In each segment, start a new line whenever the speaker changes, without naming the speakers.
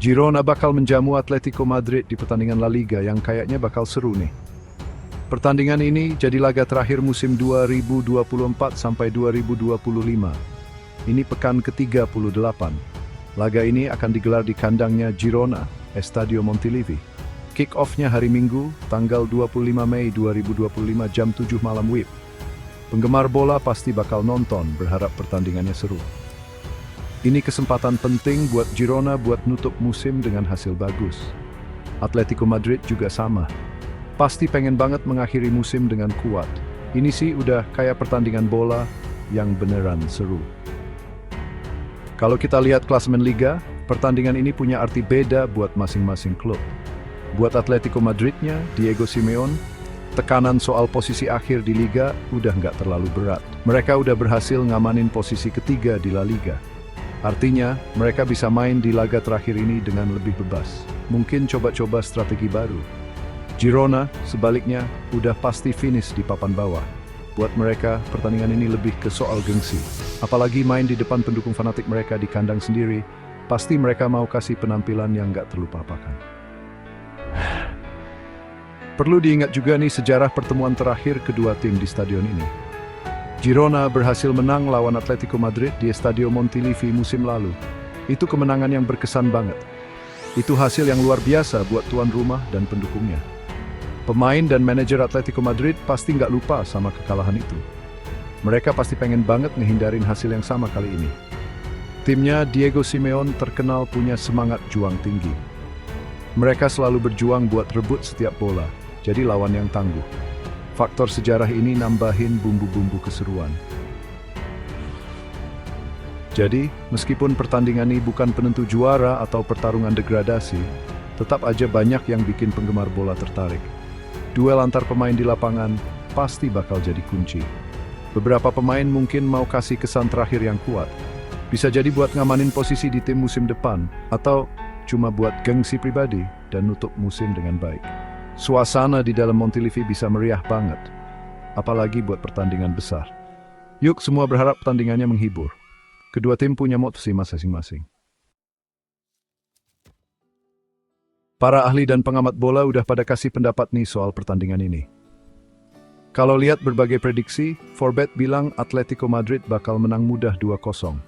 Girona bakal menjamu Atletico Madrid di pertandingan La Liga yang kayaknya bakal seru nih. Pertandingan ini jadi laga terakhir musim 2024 sampai 2025. Ini pekan ke-38. Laga ini akan digelar di kandangnya Girona, Estadio Montilivi. Kick-off-nya hari Minggu, tanggal 25 Mei 2025 jam 7 malam WIB. Penggemar bola pasti bakal nonton, berharap pertandingannya seru. Ini kesempatan penting buat Girona buat nutup musim dengan hasil bagus. Atletico Madrid juga sama. Pasti pengen banget mengakhiri musim dengan kuat. Ini sih udah kayak pertandingan bola yang beneran seru. Kalau kita lihat klasemen Liga, pertandingan ini punya arti beda buat masing-masing klub. Buat Atletico Madridnya, Diego Simeone, tekanan soal posisi akhir di Liga udah nggak terlalu berat. Mereka udah berhasil ngamanin posisi ketiga di La Liga. Artinya, mereka bisa main di laga terakhir ini dengan lebih bebas. Mungkin coba-coba strategi baru. Girona, sebaliknya, udah pasti finish di papan bawah. Buat mereka, pertandingan ini lebih ke soal gengsi. Apalagi main di depan pendukung fanatik mereka di kandang sendiri, pasti mereka mau kasih penampilan yang nggak terlupakan. Perlu diingat juga nih sejarah pertemuan terakhir kedua tim di stadion ini. Girona berhasil menang lawan Atletico Madrid di Estadio Montilivi musim lalu. Itu kemenangan yang berkesan banget. Itu hasil yang luar biasa buat tuan rumah dan pendukungnya. Pemain dan manajer Atletico Madrid pasti nggak lupa sama kekalahan itu. Mereka pasti pengen banget ngehindarin hasil yang sama kali ini. Timnya Diego Simeone terkenal punya semangat juang tinggi. Mereka selalu berjuang buat rebut setiap bola, jadi lawan yang tangguh. Faktor sejarah ini nambahin bumbu-bumbu keseruan. Jadi, meskipun pertandingan ini bukan penentu juara atau pertarungan degradasi, tetap aja banyak yang bikin penggemar bola tertarik. Duel antar pemain di lapangan pasti bakal jadi kunci. Beberapa pemain mungkin mau kasih kesan terakhir yang kuat. Bisa jadi buat ngamanin posisi di tim musim depan, atau cuma buat gengsi pribadi dan nutup musim dengan baik. Suasana di dalam Montilivi bisa meriah banget, apalagi buat pertandingan besar. Yuk semua berharap pertandingannya menghibur. Kedua tim punya motivasi masing-masing. Para ahli dan pengamat bola udah pada kasih pendapat nih soal pertandingan ini. Kalau lihat berbagai prediksi, Forbet bilang Atletico Madrid bakal menang mudah 2-0.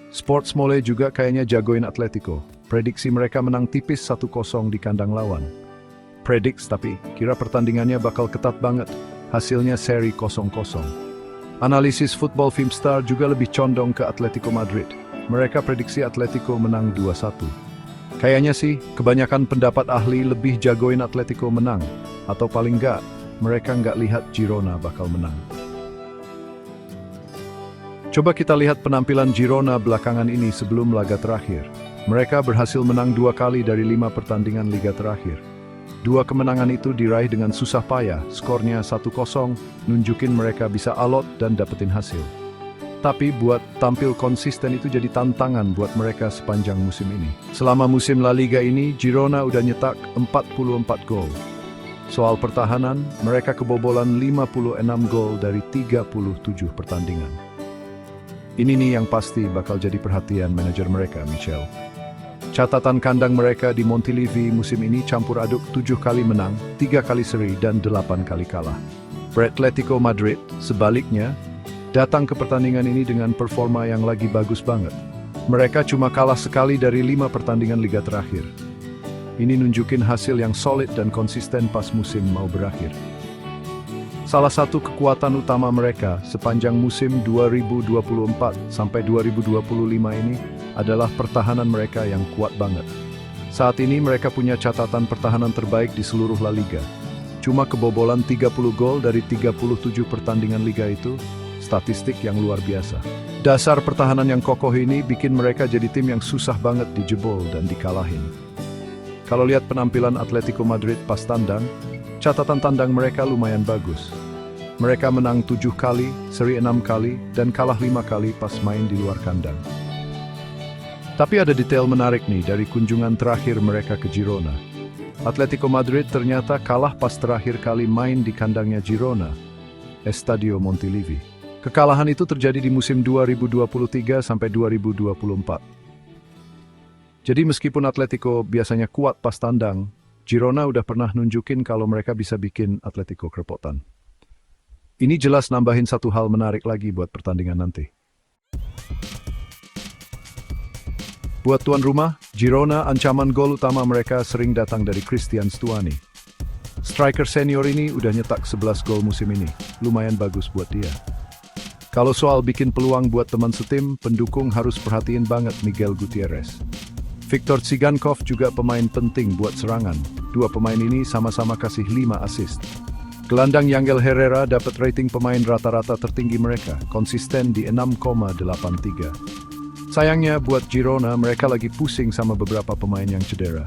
Sports Mole juga kayaknya jagoin Atletico. Prediksi mereka menang tipis 1-0 di kandang lawan. Prediksi tapi kira pertandingannya bakal ketat banget. Hasilnya seri 0-0. Analisis Football Filmstar juga lebih condong ke Atletico Madrid. Mereka prediksi Atletico menang 2-1. Kayaknya sih kebanyakan pendapat ahli lebih jagoin Atletico menang. Atau paling nggak, mereka nggak lihat Girona bakal menang. Coba kita lihat penampilan Girona belakangan ini sebelum laga terakhir. Mereka berhasil menang 2 kali dari 5 pertandingan Liga terakhir. 2 kemenangan itu diraih dengan susah payah, skornya 1-0, nunjukin mereka bisa alot dan dapetin hasil. Tapi buat tampil konsisten itu jadi tantangan buat mereka sepanjang musim ini. Selama musim La Liga ini, Girona udah nyetak 44 gol. Soal pertahanan, mereka kebobolan 56 gol dari 37 pertandingan. Ini nih yang pasti bakal jadi perhatian manajer mereka, Michel. Catatan kandang mereka di Montilivi musim ini campur aduk 7 kali menang, 3 kali seri, dan 8 kali kalah. Atletico Madrid, sebaliknya, datang ke pertandingan ini dengan performa yang lagi bagus banget. Mereka cuma kalah sekali dari 5 pertandingan Liga terakhir. Ini nunjukin hasil yang solid dan konsisten pas musim mau berakhir. Salah satu kekuatan utama mereka sepanjang musim 2024 sampai 2025 ini adalah pertahanan mereka yang kuat banget. Saat ini mereka punya catatan pertahanan terbaik di seluruh La Liga. Cuma kebobolan 30 gol dari 37 pertandingan Liga itu, statistik yang luar biasa. Dasar pertahanan yang kokoh ini bikin mereka jadi tim yang susah banget dijebol dan dikalahin. Kalau lihat penampilan Atletico Madrid pas tandang, catatan tandang mereka lumayan bagus. Mereka menang 7 kali, seri 6 kali, dan kalah 5 kali pas main di luar kandang. Tapi ada detail menarik nih dari kunjungan terakhir mereka ke Girona. Atletico Madrid ternyata kalah pas terakhir kali main di kandangnya Girona, Estadio Montilivi. Kekalahan itu terjadi di musim 2023 sampai 2024. Jadi meskipun Atletico biasanya kuat pas tandang, Girona udah pernah nunjukin kalau mereka bisa bikin Atletico kerepotan. Ini jelas nambahin satu hal menarik lagi buat pertandingan nanti. Buat tuan rumah, Girona ancaman gol utama mereka sering datang dari Christian Stuani. Striker senior ini udah nyetak 11 gol musim ini, lumayan bagus buat dia. Kalau soal bikin peluang buat teman setim, pendukung harus perhatiin banget Miguel Gutierrez. Viktor Tsigankov juga pemain penting buat serangan. Dua pemain ini sama-sama kasih 5 assist. Gelandang Yangel Herrera dapat rating pemain rata-rata tertinggi mereka, konsisten di 6,83. Sayangnya buat Girona, mereka lagi pusing sama beberapa pemain yang cedera.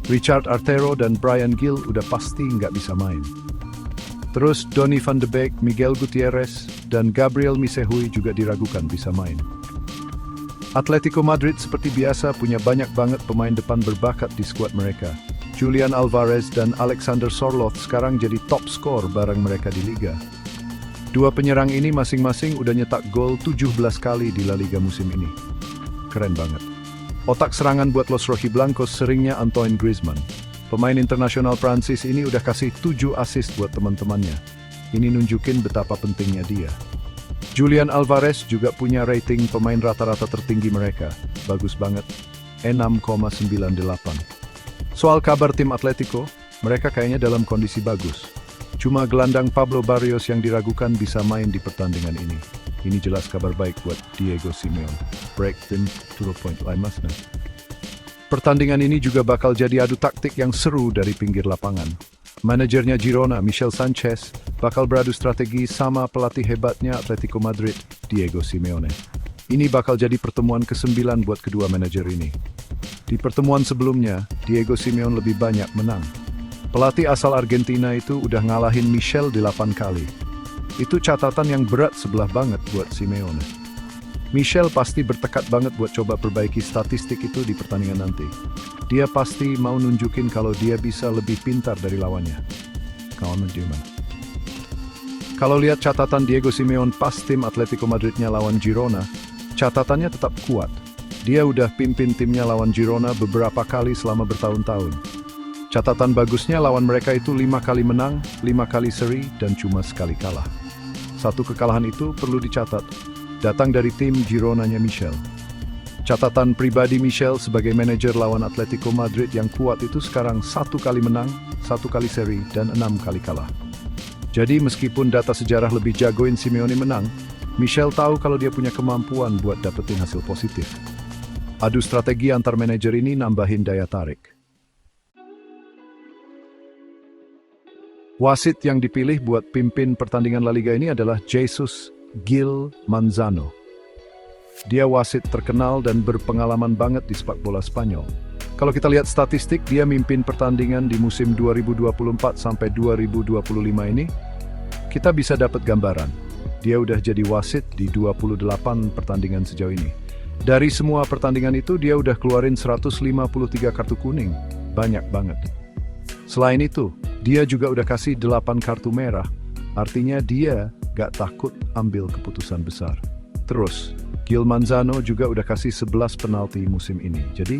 Richard Artero dan Bryan Gil udah pasti nggak bisa main. Terus Donny van de Beek, Miguel Gutierrez, dan Gabriel Misehui juga diragukan bisa main. Atletico Madrid seperti biasa punya banyak banget pemain depan berbakat di skuad mereka. Julian Alvarez dan Alexander Sorloth sekarang jadi top skor bareng mereka di Liga. Dua penyerang ini masing-masing udah nyetak gol 17 kali di La Liga musim ini. Keren banget. Otak serangan buat Los Rojiblancos seringnya Antoine Griezmann. Pemain internasional Prancis ini udah kasih 7 assist buat teman-temannya. Ini nunjukin betapa pentingnya dia. Julian Alvarez juga punya rating pemain rata-rata tertinggi mereka. Bagus banget. 6,98. Soal kabar tim Atletico, mereka kayaknya dalam kondisi bagus. Cuma gelandang Pablo Barrios yang diragukan bisa main di pertandingan ini. Ini jelas kabar baik buat Diego Simeone. Break tim to the point Laimasna. Pertandingan ini juga bakal jadi adu taktik yang seru dari pinggir lapangan. Manajernya Girona, Michel Sanchez, bakal beradu strategi sama pelatih hebatnya Atletico Madrid, Diego Simeone. Ini bakal jadi pertemuan ke-9 buat kedua manajer ini. Di pertemuan sebelumnya, Diego Simeone lebih banyak menang. Pelatih asal Argentina itu udah ngalahin Michel 8 kali. Itu catatan yang berat sebelah banget buat Simeone. Michel pasti bertekad banget buat coba perbaiki statistik itu di pertandingan nanti. Dia pasti mau nunjukin kalau dia bisa lebih pintar dari lawannya. Kalau lihat catatan Diego Simeone pas tim Atletico Madridnya lawan Girona, catatannya tetap kuat. Dia udah pimpin timnya lawan Girona beberapa kali selama bertahun-tahun. Catatan bagusnya lawan mereka itu 5 kali menang, 5 kali seri, dan cuma sekali kalah. Satu kekalahan itu perlu dicatat, datang dari tim Gironanya Michel. Catatan pribadi Michel sebagai manajer lawan Atletico Madrid yang kuat itu sekarang 1 kali menang, 1 kali seri, dan 6 kali kalah. Jadi meskipun data sejarah lebih jagoin Simeone menang, Michel tahu kalau dia punya kemampuan buat dapetin hasil positif. Adu strategi antar manajer ini nambahin daya tarik. Wasit yang dipilih buat pimpin pertandingan La Liga ini adalah Jesus Gil Manzano. Dia wasit terkenal dan berpengalaman banget di sepak bola Spanyol. Kalau kita lihat statistik, dia mimpin pertandingan di musim 2024 sampai 2025 ini, kita bisa dapat gambaran. Dia udah jadi wasit di 28 pertandingan sejauh ini. Dari semua pertandingan itu, dia udah keluarin 153 kartu kuning. Banyak banget. Selain itu, dia juga udah kasih 8 kartu merah, artinya dia gak takut ambil keputusan besar. Terus, Gil Manzano juga udah kasih 11 penalti musim ini, jadi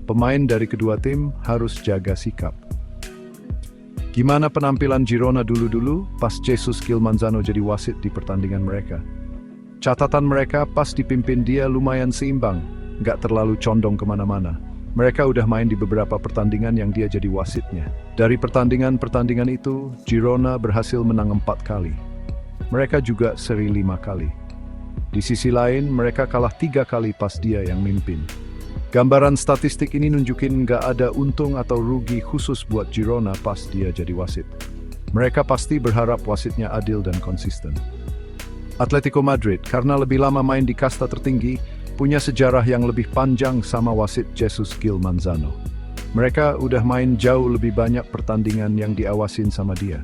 pemain dari kedua tim harus jaga sikap. Gimana penampilan Girona dulu-dulu pas Jesus Gil Manzano jadi wasit di pertandingan mereka? Catatan mereka pas dipimpin dia lumayan seimbang, gak terlalu condong kemana-mana. Mereka udah main di beberapa pertandingan yang dia jadi wasitnya. Dari pertandingan-pertandingan itu, Girona berhasil menang 4 kali. Mereka juga seri 5 kali. Di sisi lain, mereka kalah 3 kali pas dia yang mimpin. Gambaran statistik ini nunjukin nggak ada untung atau rugi khusus buat Girona pas dia jadi wasit. Mereka pasti berharap wasitnya adil dan konsisten. Atletico Madrid, karena lebih lama main di kasta tertinggi, punya sejarah yang lebih panjang sama wasit Jesus Gil Manzano. Mereka udah main jauh lebih banyak pertandingan yang diawasin sama dia.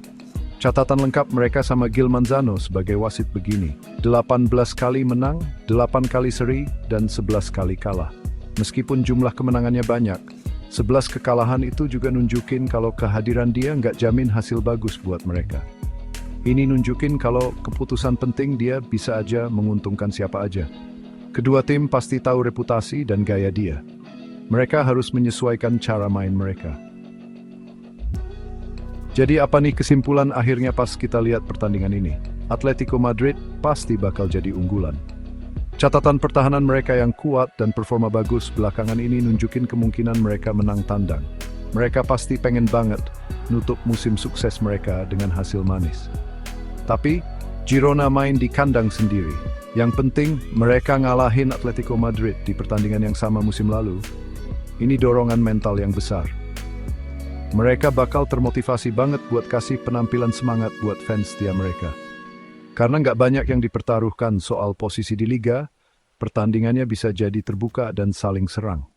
Catatan lengkap mereka sama Gil Manzano sebagai wasit begini: 18 kali menang, 8 kali seri, dan 11 kali kalah. Meskipun jumlah kemenangannya banyak, 11 kekalahan itu juga nunjukin kalau kehadiran dia nggak jamin hasil bagus buat mereka. Ini nunjukin kalau keputusan penting dia bisa aja menguntungkan siapa aja. Kedua tim pasti tahu reputasi dan gaya dia. Mereka harus menyesuaikan cara main mereka. Jadi apa nih kesimpulan akhirnya pas kita lihat pertandingan ini? Atletico Madrid pasti bakal jadi unggulan. Catatan pertahanan mereka yang kuat dan performa bagus belakangan ini nunjukin kemungkinan mereka menang tandang. Mereka pasti pengen banget nutup musim sukses mereka dengan hasil manis. Tapi Girona main di kandang sendiri. Yang penting mereka ngalahin Atletico Madrid di pertandingan yang sama musim lalu. Ini dorongan mental yang besar. Mereka bakal termotivasi banget buat kasih penampilan semangat buat fans setia mereka. Karena nggak banyak yang dipertaruhkan soal posisi di liga, pertandingannya bisa jadi terbuka dan saling serang.